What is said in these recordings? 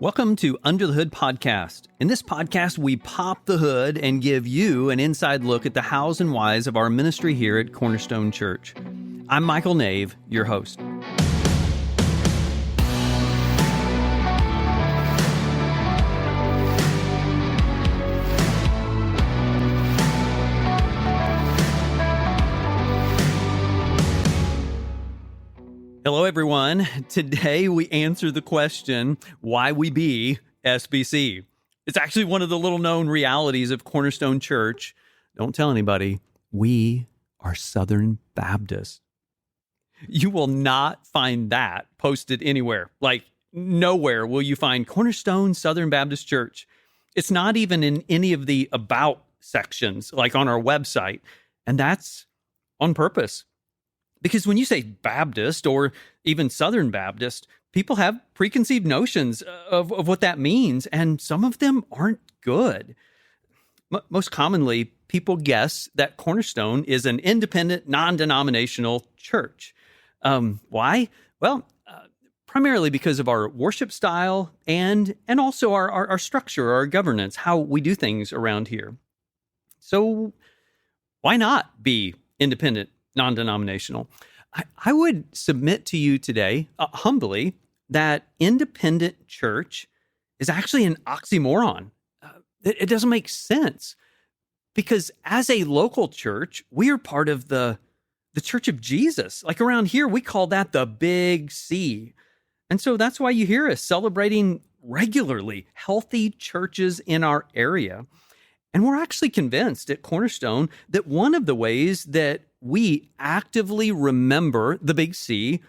Welcome to Under the Hood Podcast. In this podcast, we pop the hood and give you an inside look at the hows and whys of our ministry here at Cornerstone Church. I'm Michael Nave, your host. Hello, everyone. Today we answer the question, why we be SBC. It's actually one of the little-known realities of Cornerstone Church. Don't tell anybody, we are Southern Baptist. You will not find that posted anywhere. Like, nowhere will you find Cornerstone Southern Baptist Church. It's not even in any of the about sections, like on our website. And that's on purpose. Because when you say Baptist or even Southern Baptist, people have preconceived notions of what that means, and some of them aren't good. Most commonly, people guess that Cornerstone is an independent, non-denominational church. Why? Well, primarily because of our worship style and also our structure, our governance, how we do things around here. So why not be independent, non-denominational? I would submit to you today, humbly, that independent church is actually an oxymoron. It doesn't make sense because as a local church, we are part of the Church of Jesus. Like around here, we call that the Big C. And so that's why you hear us celebrating regularly healthy churches in our area. And we're actually convinced at Cornerstone that one of the ways that we actively remember the Big C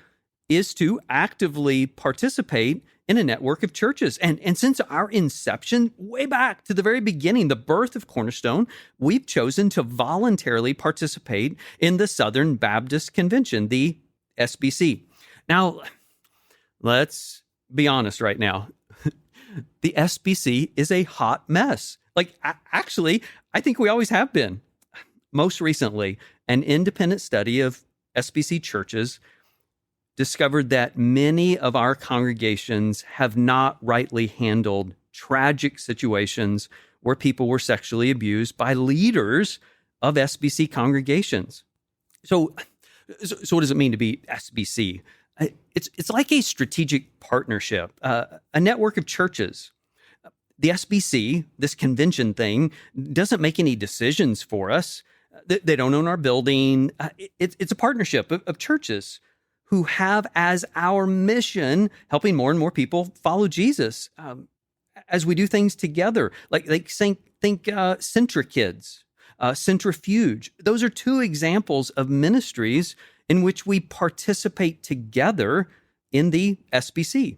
is to actively participate in a network of churches. And since our inception, way back to the very beginning, the birth of Cornerstone, we've chosen to voluntarily participate in the Southern Baptist Convention, the SBC. Now, let's be honest right now. The SBC is a hot mess. Like, actually, I think we always have been. Most recently, an independent study of SBC churches discovered that many of our congregations have not rightly handled tragic situations where people were sexually abused by leaders of SBC congregations. So what does it mean to be SBC? It's like a strategic partnership, a network of churches. The SBC, this convention thing, doesn't make any decisions for us. They don't own our building. It's a partnership of churches who have as our mission helping more and more people follow Jesus as we do things together. Like think CentriKids, Centrifuge. Those are two examples of ministries in which we participate together in the SBC.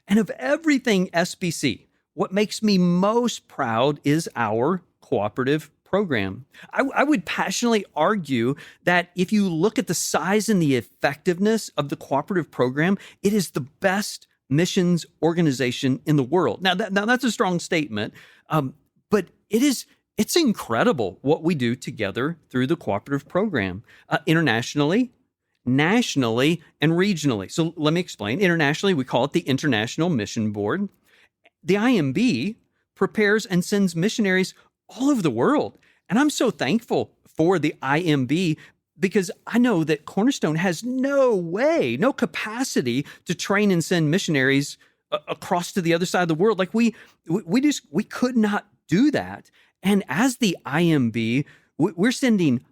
And of everything SBC, what makes me most proud is our cooperative program. I would passionately argue that if you look at the size and the effectiveness of the cooperative program, it is the best missions organization in the world. Now that's a strong statement, but it's incredible what we do together through the cooperative program, internationally, nationally, and regionally. So let me explain. Internationally, we call it the International Mission Board. The IMB prepares and sends missionaries all over the world. And I'm so thankful for the IMB because I know that Cornerstone has no capacity to train and send missionaries across to the other side of the world. Like we could not do that. And as the IMB, we're sending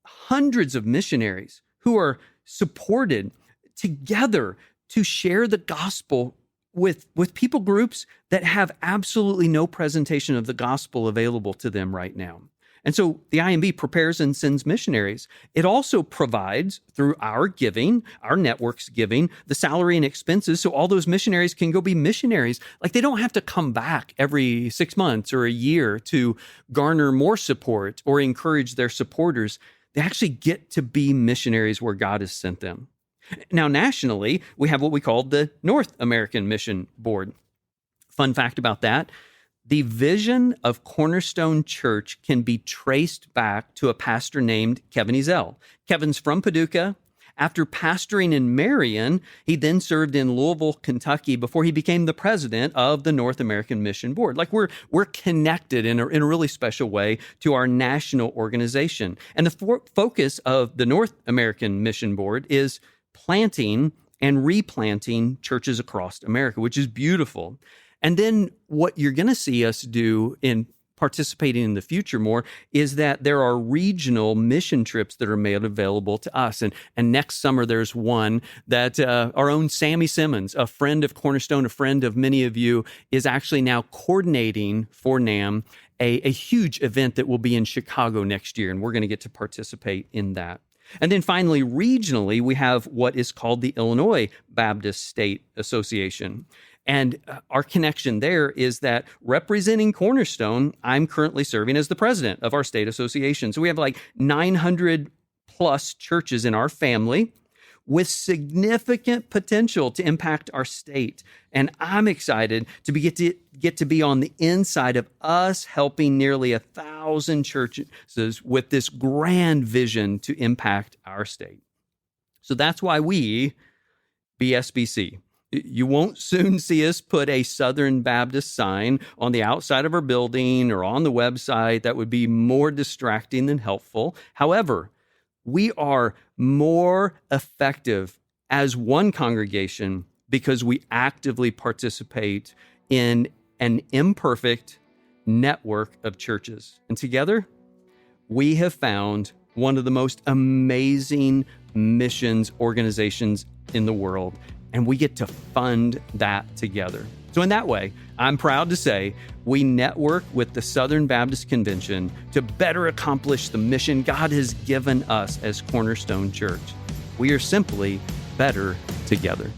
hundreds of missionaries who are supported together to share the gospel with people groups that have absolutely no presentation of the gospel available to them right now. And so the IMB prepares and sends missionaries. It also provides, through our giving, our network's giving, the salary and expenses so all those missionaries can go be missionaries. Like they don't have to come back every 6 months or a year to garner more support or encourage their supporters. They actually get to be missionaries where God has sent them. Now, nationally, we have what we call the North American Mission Board. Fun fact about that, the vision of Cornerstone Church can be traced back to a pastor named Kevin Ezell. Kevin's from Paducah. After pastoring in Marion, he then served in Louisville, Kentucky before he became the president of the North American Mission Board. Like we're connected in a really special way to our national organization. And the focus of the North American Mission Board is planting and replanting churches across America, which is beautiful. And then what you're going to see us do in participating in the future more is that there are regional mission trips that are made available to us. And next summer, there's one that our own Sammy Simmons, a friend of Cornerstone, a friend of many of you, is actually now coordinating for NAM a huge event that will be in Chicago next year. And we're going to get to participate in that. And then finally, regionally, we have what is called the Illinois Baptist State Association. And our connection there is that representing Cornerstone, I'm currently serving as the president of our state association. So we have like 900 plus churches in our family with significant potential to impact our state. And I'm excited to get to be on the inside of us helping nearly 1,000 churches with this grand vision to impact our state. So that's why we be SBC. You won't soon see us put a Southern Baptist sign on the outside of our building or on the website. That would be more distracting than helpful. However, we are more effective as one congregation because we actively participate in an imperfect network of churches. And together, we have found one of the most amazing missions organizations in the world. And we get to fund that together. So in that way, I'm proud to say we network with the Southern Baptist Convention to better accomplish the mission God has given us as Cornerstone Church. We are simply better together.